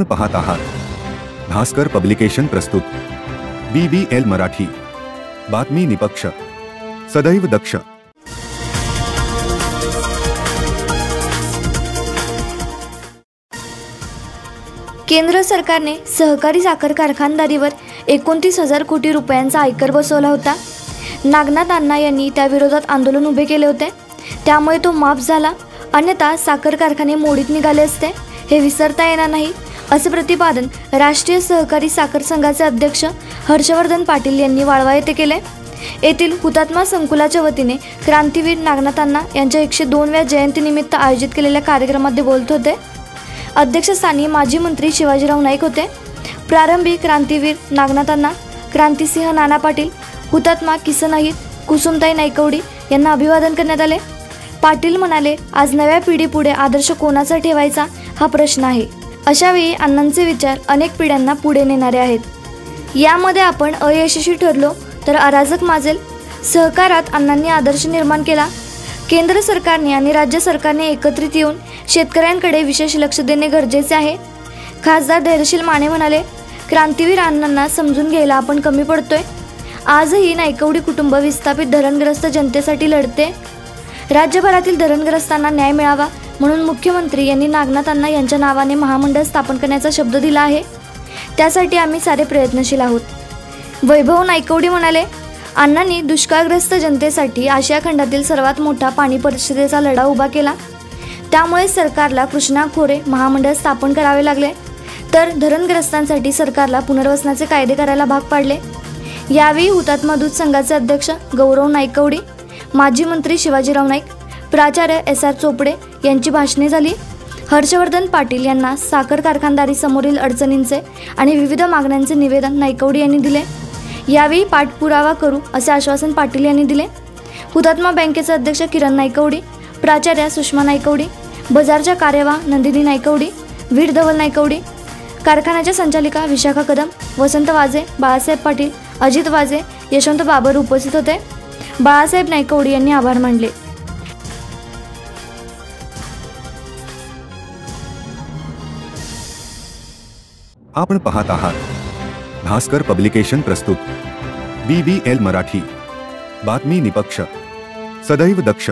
आपण पाहत आहात भास्कर पब्लिकेशन प्रस्तुत BBL मराठी, बातमी निपक्ष, सदैव दक्ष। केंद्र सरकारने सहकारी साखर कारखानदारीवर 29,000 कोटी रुपयांचा आयकर बसवला होता। नागनाथ अण्णा यांनी त्या विरोधात आंदोलन उभे केले होते, त्यामुळे तो माफ झाला, अन्यथा साखर कारखाने मोडीत निघाले असते हे विसरता येणार नाही, असे प्रतिपादन राष्ट्रीय सहकारी साखर संघाचे अध्यक्ष हर्षवर्धन पाटील यांनी वाळवा येथे केले। येथील हुतात्मा संकुलाच्या वतीने क्रांतीवीर नागनाथ अण्णा यांच्या 102व्या जयंतीनिमित्त आयोजित केलेल्या कार्यक्रमात ते बोलत होते। अध्यक्षस्थानी माजी मंत्री शिवाजीराव नाईक होते। प्रारंभी क्रांतीवीर नागनाथ अण्णा, क्रांतिसिंह नाना पाटील, हुतात्मा किसन अहिर, कुसुमताई नाईकवडी यांना अभिवादन करण्यात आले। पाटील म्हणाले, आज नव्या पिढीपुढे आदर्श कोणाचा ठेवायचा हा प्रश्न आहे। अशावेळी अण्णांचे विचार अनेक पिढ्यांना पुढे नेणारे आहेत। यामध्ये आपण अयशस्वी ठरलो तर अराजक माजेल। सहकारात अण्णांनी आदर्श निर्माण केला। केंद्र सरकारने आणि राज्य सरकारने एकत्रित येऊन शेतकऱ्यांकडे विशेष लक्ष देणे गरजेचे आहे। खासदार धैर्यशील माने म्हणाले, क्रांतीवीर अण्णांना समजून घ्यायला आपण कमी पडतोय। आजही नाईकवडी कुटुंब विस्थापित धरणग्रस्त जनतेसाठी लढते। राज्यभरातील धरणग्रस्तांना न्याय मिळावा म्हणून मुख्यमंत्री यांनी नागनाथ अण्णा यांच्या नावाने महामंडळ स्थापन करण्याचा शब्द दिला आहे, त्यासाठी आम्ही सारे प्रयत्नशील आहोत। वैभव नाईकवडी म्हणाले, अण्णांनी दुष्काळग्रस्त जनतेसाठी आशिया खंडातील सर्वात मोठा पाणी परिषदेचा लढा उभा केला, त्यामुळे सरकारला कृष्णा खोरे महामंडळ स्थापन करावे लागले, तर धरणग्रस्तांसाठी सरकारला पुनर्वसनाचे कायदे करायला भाग पाडले। यावेळी हुतात्मा दूत संघाचे अध्यक्ष गौरव नाईकवडी, माजी मंत्री शिवाजीराव नाईक, प्राचार्य SR चोपडे यांची भाषणे झाली। हर्षवर्धन पाटील यांना साखर कारखानदारी समोरील अडचणींचे आणि विविध मागण्यांचे निवेदन नाईकवडी यांनी दिले। यावेळी पाठपुरावा करू असे आश्वासन पाटील यांनी दिले। हुतात्मा बँकेचे अध्यक्ष किरण नाईकवडी, प्राचार्य सुषमा नाईकवडी, बाजारच्या कार्यवाह नंदिनी नाईकवडी, वीर धवल नाईकवडी, कारखान्याच्या संचालिका विशाखा कदम, वसंत वाजे, बाळासाहेब पाटील, अजित वाजे, यशवंत बाबर उपस्थित होते। बाळासाहेब नाईकवडी यांनी आभार मानले। आपण पाहत आहात भास्कर पब्लिकेशन प्रस्तुत BBL मराठी, बातमी निपक्ष, सदैव दक्ष।